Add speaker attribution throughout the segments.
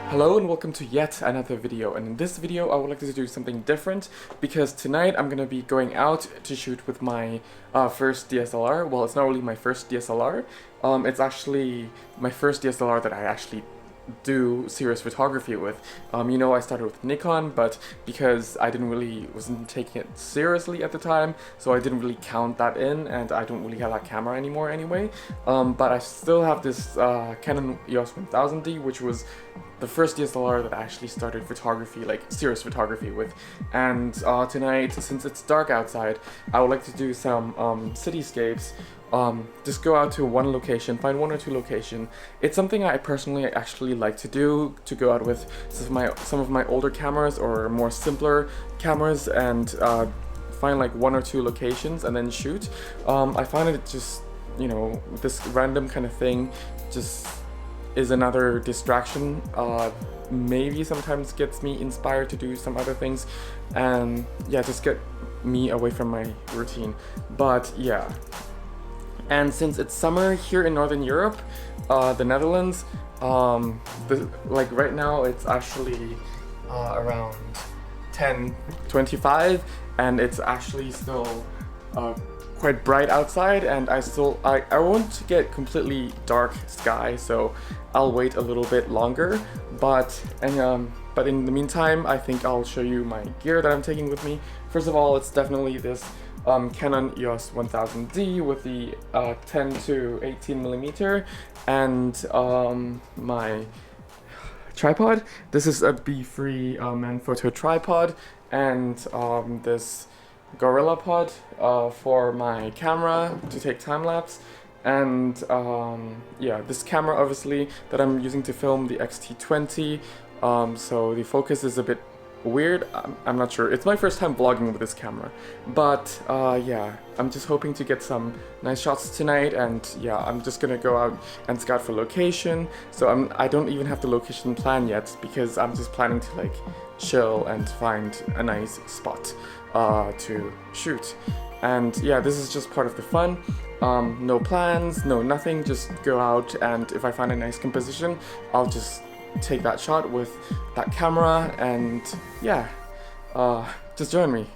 Speaker 1: Hello and welcome to yet another video, and in this video I would like to do something different because tonight I'm gonna be going out to shoot with my first DSLR. Well, it's not really my first DSLR, it's actually my first DSLR that I actually do serious photography with. I started with Nikon, but because I wasn't taking it seriously at the time, so I didn't really count that in, and I don't really have that camera anymore anyway. But I still have this Canon EOS 1000D, which was the first DSLR that I actually started photography, like serious photography with. And tonight, since it's dark outside, I would like to do some cityscapes. Just go out to one location, find one or two locations. It's something I personally actually like to do, to go out with some of my older cameras or more simpler cameras and find like one or two locations and then shoot. I find it just, this random kind of thing just is another distraction. Maybe sometimes gets me inspired to do some other things, and yeah, just get me away from my routine. But yeah. And since it's summer here in Northern Europe, the Netherlands, like right now it's actually around 10:25, and it's actually still quite bright outside, and I won't get completely dark sky, so I'll wait a little bit longer. But in the meantime, I think I'll show you my gear that I'm taking with me. First of all, it's definitely this Canon EOS 1000D with the 10 to 18 millimeter, and my tripod. This is a B-free Manphoto tripod, and this Gorilla Pod for my camera to take time lapse. And yeah, this camera obviously that I'm using to film the X-T20, so the focus is a bit weird. I'm not sure. It's my first time vlogging with this camera, but yeah, I'm just hoping to get some nice shots tonight. And yeah, I'm just gonna go out and scout for location. So I don't even have the location plan yet, because I'm just planning to like chill and find a nice spot to shoot. And yeah, this is just part of the fun. No plans, no nothing, just go out, and if I find a nice composition, I'll just take that shot with that camera, and yeah, just join me.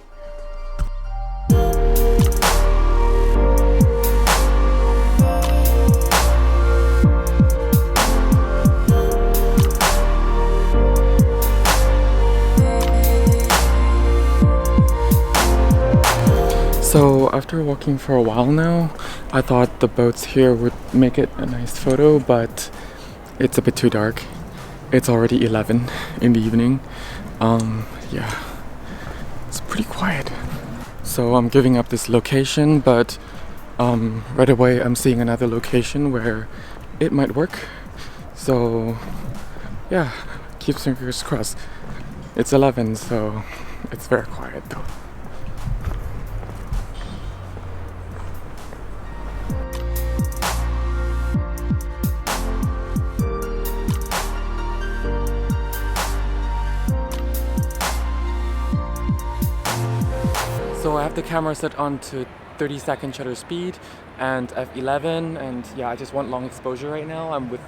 Speaker 1: So after walking for a while now, I thought the boats here would make it a nice photo, but it's a bit too dark. It's already 11 in the evening. Yeah, it's pretty quiet. So I'm giving up this location, but right away I'm seeing another location where it might work. So yeah, keep fingers crossed. It's 11, so it's very quiet though. So I have the camera set on to 30-second shutter speed and f11, and yeah, I just want long exposure right now. I'm with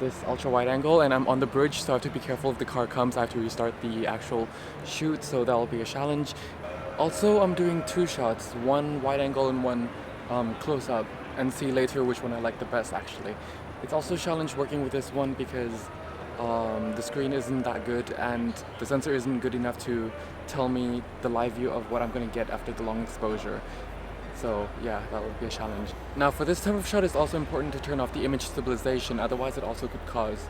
Speaker 1: this ultra wide angle, and I'm on the bridge, so I have to be careful if the car comes. I have to restart the actual shoot, so that will be a challenge. Also, I'm doing two shots, one wide angle and one close up, and see later which one I like the best actually. It's also a challenge working with this one because the screen isn't that good, and the sensor isn't good enough to tell me the live view of what I'm going to get after the long exposure. So yeah, that would be a challenge. Now for this type of shot, it's also important to turn off the image stabilization, otherwise it also could cause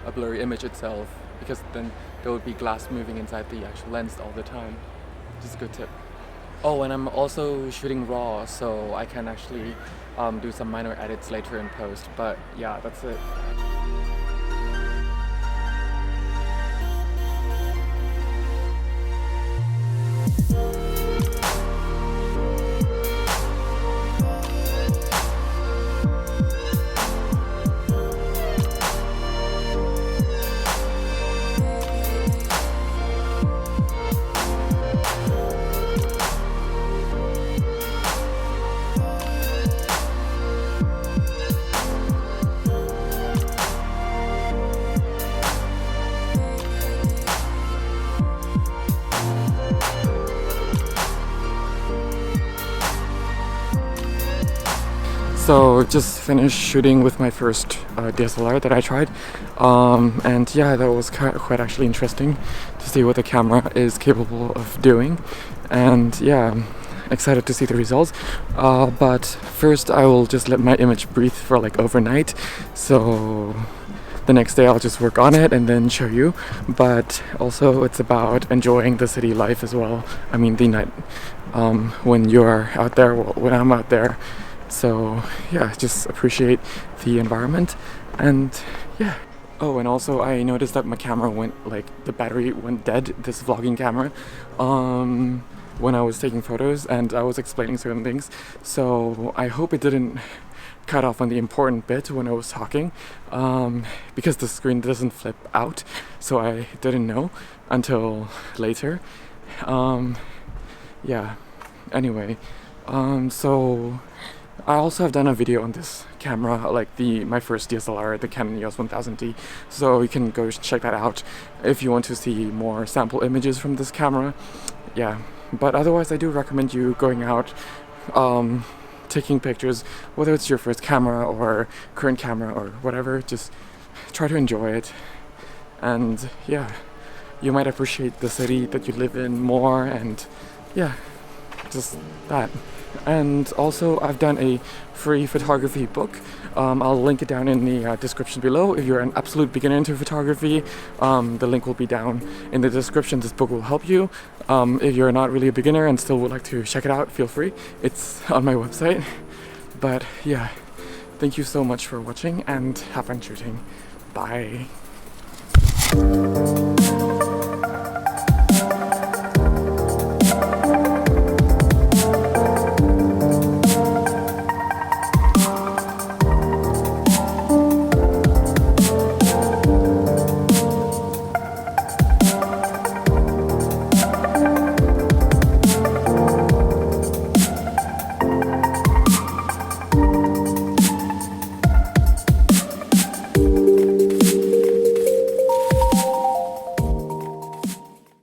Speaker 1: a blurry image itself, because then there would be glass moving inside the actual lens all the time. Just a good tip. Oh, and I'm also shooting raw, so I can actually do some minor edits later in post, but yeah, that's it. So just finished shooting with my first DSLR that I tried, and yeah, that was quite actually interesting to see what the camera is capable of doing, and yeah, I'm excited to see the results. But first I will just let my image breathe for like overnight, so the next day I'll just work on it and then show you. But also it's about enjoying the city life as well. I mean the night, when you're out there, when I'm out there. So yeah, just appreciate the environment, and yeah. Oh, and also I noticed that my camera the battery went dead, this vlogging camera, when I was taking photos and I was explaining certain things. So I hope it didn't cut off on the important bit when I was talking, because the screen doesn't flip out, so I didn't know until later. Yeah, anyway, so I also have done a video on this camera, like my first DSLR, the Canon EOS 1000D, so you can go check that out if you want to see more sample images from this camera. Yeah, but otherwise I do recommend you going out, taking pictures, whether it's your first camera or current camera or whatever. Just try to enjoy it, and yeah, you might appreciate the city that you live in more, and yeah, just that. And also I've done a free photography book. I'll link it down in the description below. If you're an absolute beginner into photography, the link will be down in the description. This book will help you. If you're not really a beginner and still would like to check it out, feel free. It's on my website. But yeah, thank you so much for watching and have fun shooting. Bye.